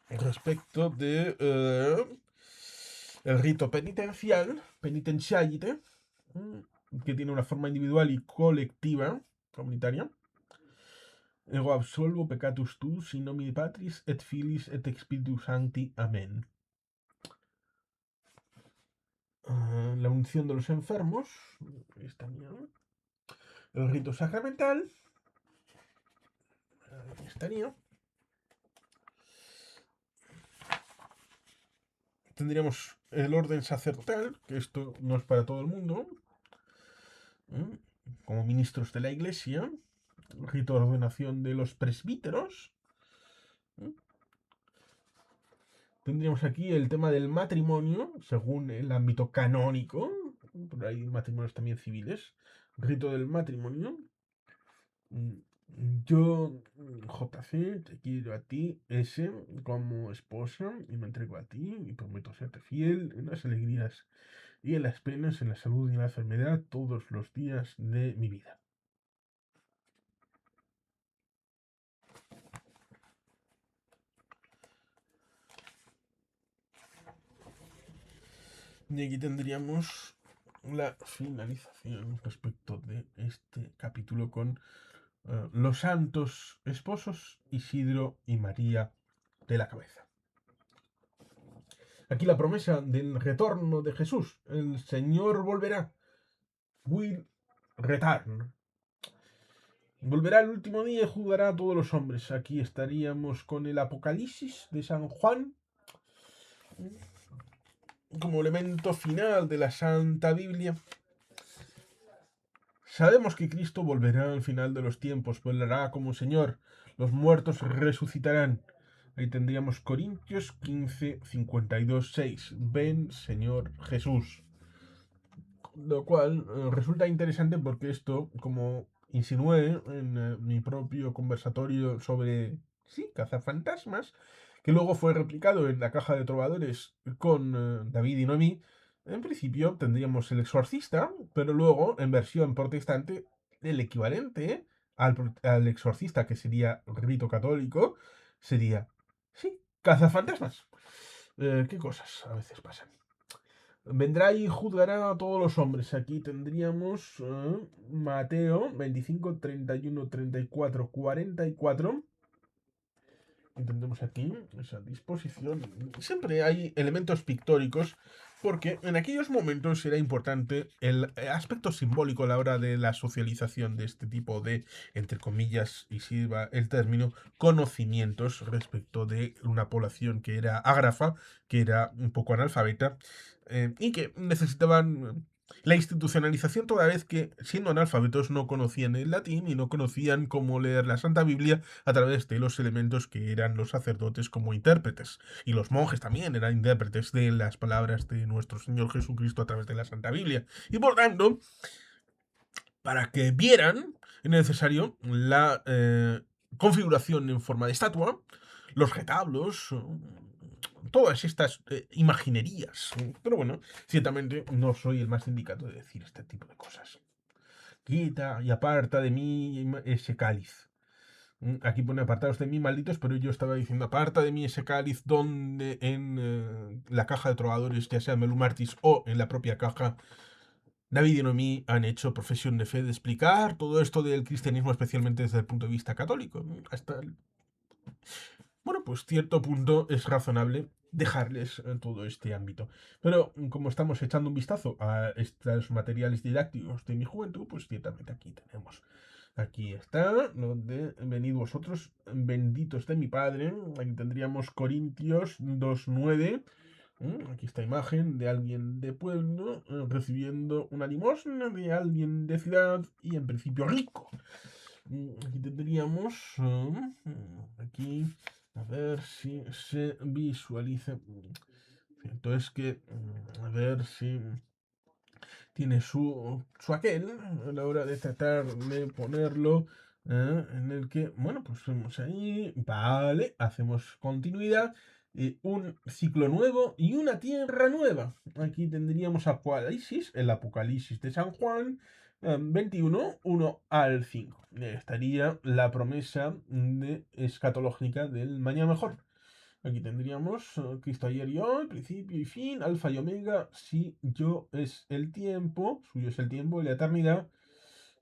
Respecto de el rito penitencial, penitentialite, que tiene una forma individual y colectiva, comunitaria. Ego absolvo peccatus tuus in nomine Patris et Filis et Spiritus Sancti. Amén. La unción de los enfermos. El rito sacramental. Ahí estaría. tendríamos el orden sacerdotal, que esto no es para todo el mundo, ¿eh? Como ministros de la iglesia, rito de ordenación de los presbíteros. ¿Eh? Tendríamos aquí el tema del matrimonio, según el ámbito canónico, pero hay matrimonios también civiles, rito del matrimonio. Yo, JC, te quiero a ti, S, como esposa, y me entrego a ti, y prometo serte fiel en las alegrías y en las penas, en la salud y en la enfermedad, todos los días de mi vida. Y aquí tendríamos la finalización respecto de este capítulo con los santos esposos Isidro y María de la Cabeza. Aquí la promesa del retorno de Jesús. El Señor volverá. Will return. Volverá el último día y juzgará a todos los hombres. Aquí estaríamos con el Apocalipsis de San Juan como elemento final de la Santa Biblia. Sabemos que Cristo volverá al final de los tiempos, volverá como Señor. Los muertos resucitarán. Ahí tendríamos Corintios 15, 52, 6. Ven, Señor Jesús. Lo cual resulta interesante porque esto, como insinué en mi propio conversatorio sobre, sí, cazafantasmas, que luego fue replicado en la caja de trovadores con David y Noemí, en principio tendríamos el exorcista, pero luego, en versión protestante, el equivalente al exorcista, que sería rito católico, sería, sí, cazafantasmas. ¿Qué cosas a veces pasan? Vendrá y juzgará a todos los hombres. Aquí tendríamos Mateo 25, 31, 34, 44. Y tendremos aquí esa disposición. Siempre hay elementos pictóricos porque en aquellos momentos era importante el aspecto simbólico a la hora de la socialización de este tipo de, entre comillas, y sirva el término, conocimientos respecto de una población que era ágrafa, que era un poco analfabeta, y que necesitaban la institucionalización toda vez que, siendo analfabetos, no conocían el latín y no conocían cómo leer la Santa Biblia a través de los elementos que eran los sacerdotes como intérpretes. Y los monjes también eran intérpretes de las palabras de nuestro Señor Jesucristo a través de la Santa Biblia. Y por tanto, para que vieran, es necesario la configuración en forma de estatua, los retablos, todas estas imaginerías. Pero bueno, ciertamente no soy el más indicado de decir este tipo de cosas. Quita y aparta de mí ese cáliz. Aquí pone apartados de mí, malditos, pero yo estaba diciendo aparta de mí ese cáliz donde en la caja de trovadores, ya sea en Melum Martis o en la propia caja, David y Noemí han hecho profesión de fe de explicar todo esto del cristianismo, especialmente desde el punto de vista católico. Hasta el... Bueno, pues cierto punto es razonable dejarles todo este ámbito. Pero como estamos echando un vistazo a estos materiales didácticos de mi juventud, pues ciertamente aquí tenemos. Aquí está, donde venid vosotros, benditos de mi Padre. Aquí tendríamos Corintios 2:9. Aquí esta imagen de alguien de pueblo recibiendo una limosna de alguien de ciudad y en principio rico. Aquí tendríamos, aquí, a ver si se visualiza. Entonces que, a ver si tiene su aquel a la hora de tratar de ponerlo en el que, bueno, pues vemos ahí, vale, hacemos continuidad, un ciclo nuevo y una tierra nueva. Aquí tendríamos Apocalipsis, el Apocalipsis de San Juan, 21, 1 al 5. Estaría la promesa escatológica del mañana mejor. Aquí tendríamos Cristo ayer y hoy, principio y fin, alfa y omega, si yo es el tiempo, suyo es el tiempo y la eternidad,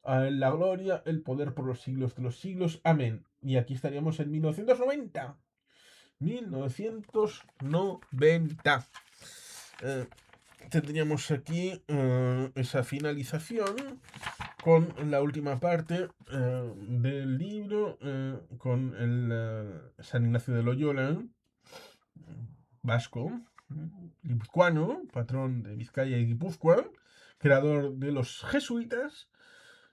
a él la gloria, el poder por los siglos de los siglos, amén. Y aquí estaríamos en 1990. 1990. Eh, Tendríamos aquí esa finalización con la última parte del libro, con el San Ignacio de Loyola, vasco, guipuzcoano, patrón de Vizcaya y Guipúzcoa, creador de los jesuitas,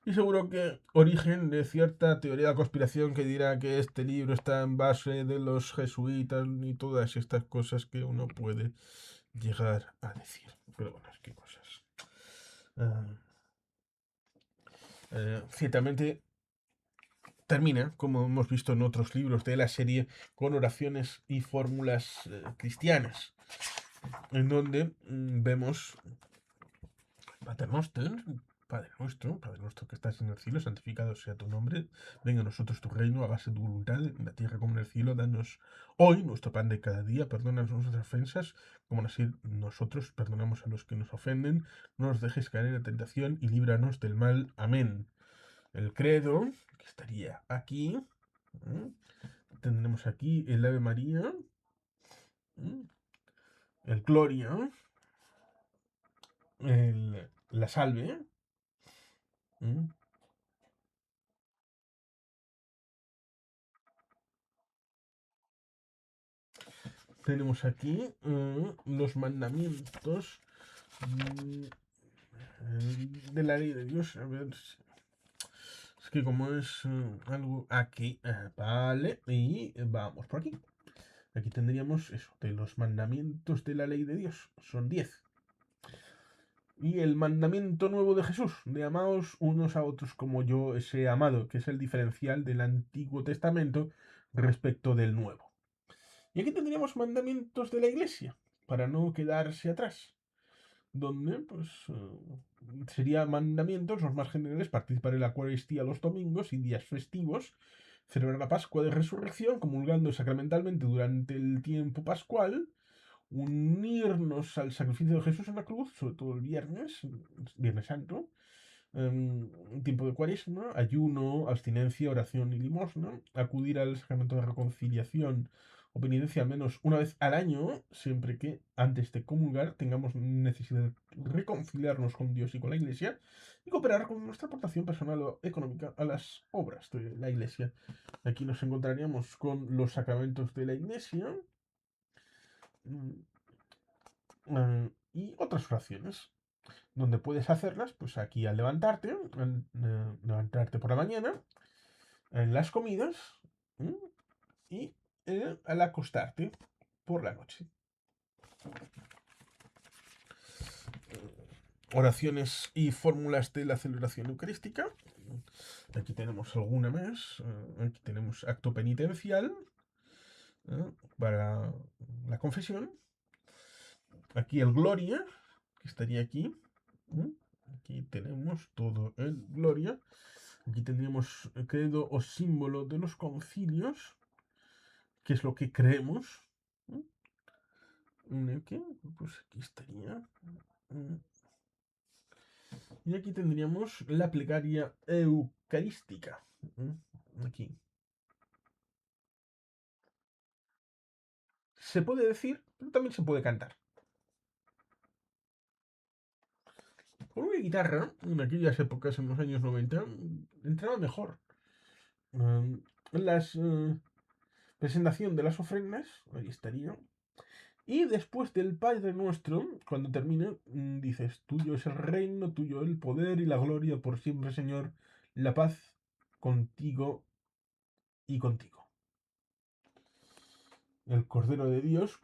y seguro que origen de cierta teoría de la conspiración que dirá que este libro está en base de los jesuitas y todas estas cosas que uno puede llegar a decir. Pero bueno, qué cosas. Ah, ciertamente termina, como hemos visto en otros libros de la serie, con oraciones y fórmulas cristianas, en donde vemos Pater Noster, Padre nuestro que estás en el cielo, santificado sea tu nombre, venga a nosotros tu reino, hágase tu voluntad, en la tierra como en el cielo, danos hoy nuestro pan de cada día, perdónanos nuestras ofensas, como así nosotros perdonamos a los que nos ofenden, no nos dejes caer en la tentación y líbranos del mal. Amén. El credo, que estaría aquí, ¿eh? Tendremos aquí el Ave María, ¿eh? El Gloria, la Salve, ¿eh? Tenemos aquí los mandamientos mm, de la ley de Dios. A ver, es que como es algo aquí, vale, y vamos por aquí. Aquí tendríamos eso, de los mandamientos de la ley de Dios. Son 10. Y el mandamiento nuevo de Jesús, de amaos unos a otros como yo os he amado, que es el diferencial del Antiguo Testamento respecto del Nuevo. Y aquí tendríamos mandamientos de la Iglesia, para no quedarse atrás, donde pues sería mandamientos los más generales: participar en la Eucaristía los domingos y días festivos, celebrar la Pascua de Resurrección, comulgando sacramentalmente durante el tiempo pascual, unirnos al sacrificio de Jesús en la cruz, sobre todo el Viernes Santo, tiempo de cuaresma, ayuno, abstinencia, oración y limosna, acudir al sacramento de reconciliación o penitencia al menos una vez al año, siempre que antes de comulgar tengamos necesidad de reconciliarnos con Dios y con la Iglesia, y cooperar con nuestra aportación personal o económica a las obras de la Iglesia. Aquí nos encontraríamos con los sacramentos de la Iglesia y otras oraciones donde puedes hacerlas, pues aquí al levantarte por la mañana, en las comidas, ¿m? Y al acostarte por la noche. Oraciones y fórmulas de la celebración eucarística. Aquí tenemos alguna más. Aquí tenemos acto penitencial para la confesión. Aquí el Gloria, que estaría aquí. Aquí tenemos todo el Gloria. Aquí tendríamos el credo o símbolo de los concilios, que es lo que creemos. ¿Qué? Pues aquí estaría. Y aquí tendríamos la plegaria eucarística. Aquí. Se puede decir, pero también se puede cantar. Con una guitarra, en aquellas épocas, en los años 90, entraba mejor. En las presentación de las ofrendas, ahí estaría. Y después del Padre Nuestro, cuando termina, dices: tuyo es el reino, tuyo el poder y la gloria por siempre, Señor, la paz contigo y contigo. El Cordero de Dios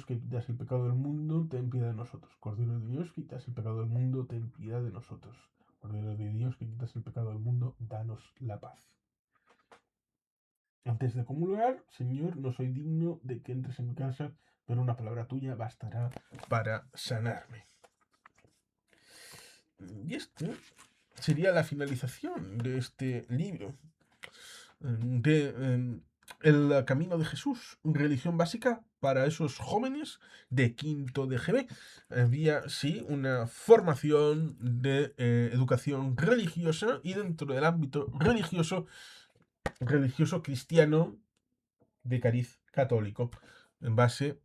que quitas el pecado del mundo, ten piedad de nosotros. Cordero de Dios que quitas el pecado del mundo, ten piedad de nosotros. Cordero de Dios que quitas el pecado del mundo, danos la paz. Antes de comulgar: Señor, no soy digno de que entres en mi casa, pero una palabra tuya bastará para sanarme. Y este sería la finalización de este libro, de El Camino de Jesús, religión básica para esos jóvenes de quinto de GB. Había, sí, una formación de educación religiosa, y dentro del ámbito religioso cristiano de cariz católico, en base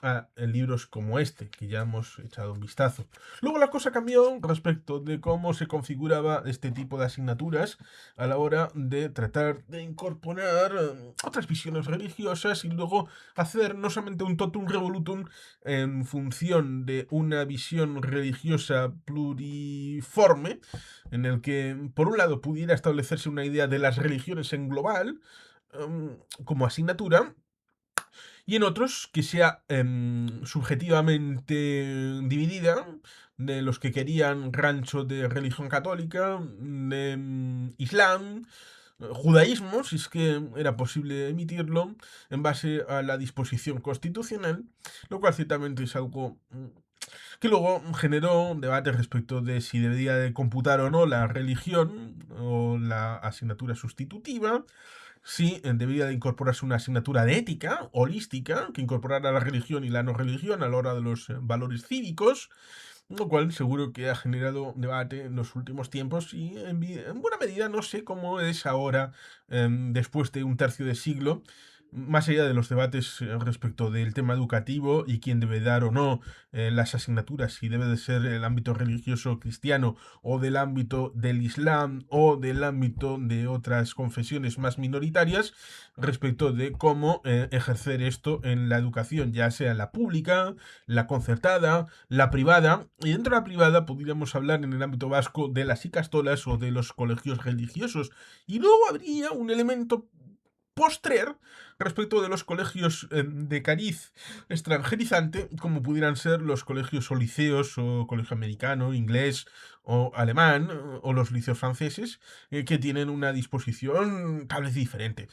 a libros como este, que ya hemos echado un vistazo. Luego la cosa cambió respecto de cómo se configuraba este tipo de asignaturas a la hora de tratar de incorporar otras visiones religiosas y luego hacer no solamente un totum revolutum en función de una visión religiosa pluriforme, en el que, por un lado, pudiera establecerse una idea de las religiones en global, como asignatura, y en otros que sea subjetivamente dividida, de los que querían rancho de religión católica, de islam, judaísmo, si es que era posible emitirlo, en base a la disposición constitucional, lo cual ciertamente es algo que luego generó un debate respecto de si debería de computar o no la religión o la asignatura sustitutiva, si debería de incorporarse una asignatura de ética holística que incorporara la religión y la no religión a la hora de los valores cívicos, lo cual seguro que ha generado debate en los últimos tiempos y en buena medida no sé cómo es ahora, después de un tercio de siglo, más allá de los debates respecto del tema educativo y quién debe dar o no las asignaturas, si debe de ser el ámbito religioso cristiano o del ámbito del islam o del ámbito de otras confesiones más minoritarias, respecto de cómo ejercer esto en la educación, ya sea la pública, la concertada, la privada, y dentro de la privada podríamos hablar en el ámbito vasco de las icastolas o de los colegios religiosos, y luego habría un elemento postrer respecto de los colegios de cariz extranjerizante, como pudieran ser los colegios o liceos o colegio americano, inglés o alemán, o los liceos franceses, que tienen una disposición tal vez diferente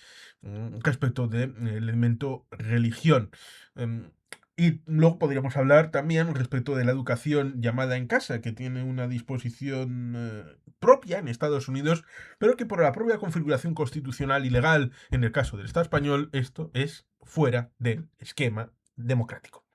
respecto del elemento religión. Y luego podríamos hablar también respecto de la educación llamada en casa, que tiene una disposición propia en Estados Unidos, pero que por la propia configuración constitucional y legal, en el caso del Estado español, esto es fuera del esquema democrático.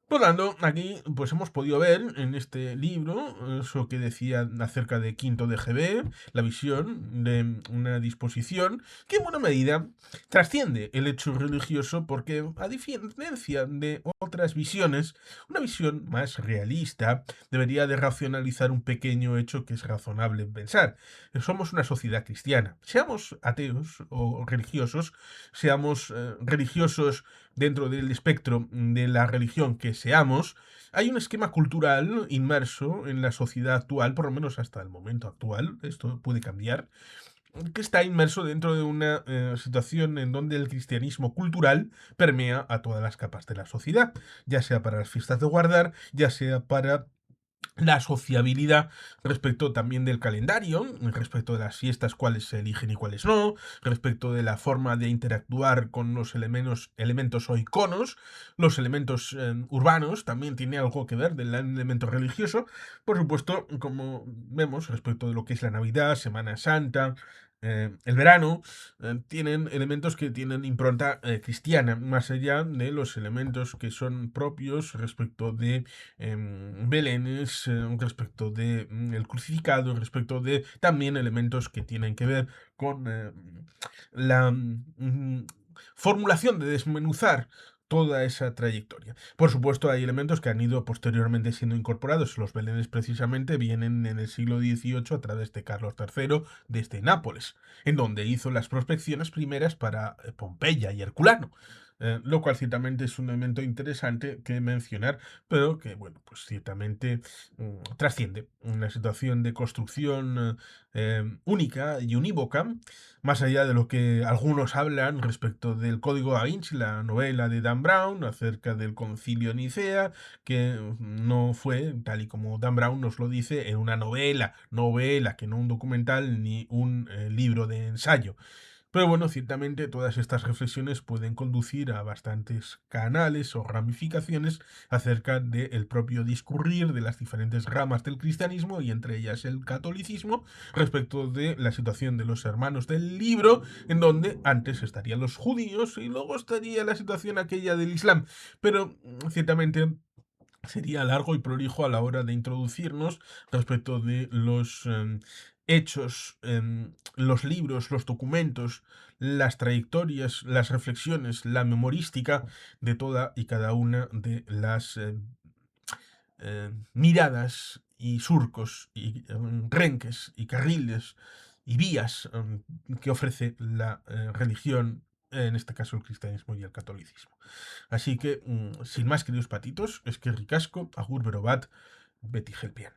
Por tanto, aquí pues hemos podido ver en este libro eso que decía acerca de Quinto de GB, la visión de una disposición que en buena medida trasciende el hecho religioso porque, a diferencia de otras visiones, una visión más realista debería de racionalizar un pequeño hecho que es razonable pensar. Somos una sociedad cristiana. Seamos ateos o religiosos, seamos religiosos dentro del espectro de la religión que seamos, hay un esquema cultural inmerso en la sociedad actual, por lo menos hasta el momento actual, esto puede cambiar, que está inmerso dentro de una situación en donde el cristianismo cultural permea a todas las capas de la sociedad, ya sea para las fiestas de guardar, ya sea para la sociabilidad respecto también del calendario, respecto de las fiestas, cuáles se eligen y cuáles no, respecto de la forma de interactuar con los elementos o iconos, los elementos urbanos, también tiene algo que ver del elemento religioso, por supuesto, como vemos respecto de lo que es la Navidad, Semana Santa, el verano, tienen elementos que tienen impronta cristiana, más allá de los elementos que son propios respecto de Belénes, respecto de el crucificado, respecto de también elementos que tienen que ver con la formulación de desmenuzar toda esa trayectoria. Por supuesto, hay elementos que han ido posteriormente siendo incorporados. Los belenes precisamente vienen en el siglo XVIII a través de Carlos III desde Nápoles, en donde hizo las prospecciones primeras para Pompeya y Herculano. Lo cual ciertamente es un elemento interesante que mencionar, pero que, bueno, pues ciertamente trasciende una situación de construcción única y unívoca, más allá de lo que algunos hablan respecto del Código Da Vinci, la novela de Dan Brown acerca del Concilio de Nicea, que no fue, tal y como Dan Brown nos lo dice, en una novela, que no un documental ni un libro de ensayo. Pero bueno, ciertamente todas estas reflexiones pueden conducir a bastantes canales o ramificaciones acerca del propio discurrir de las diferentes ramas del cristianismo y entre ellas el catolicismo respecto de la situación de los hermanos del libro, en donde antes estarían los judíos y luego estaría la situación aquella del islam. Pero ciertamente sería largo y prolijo a la hora de introducirnos respecto de los hechos, los libros, los documentos, las trayectorias, las reflexiones, la memorística de toda y cada una de las miradas y surcos y renques y carriles y vías que ofrece la religión, en este caso el cristianismo y el catolicismo. Así que, sin más, queridos patitos, es que ricasco, agur berobat, Betty Helpian.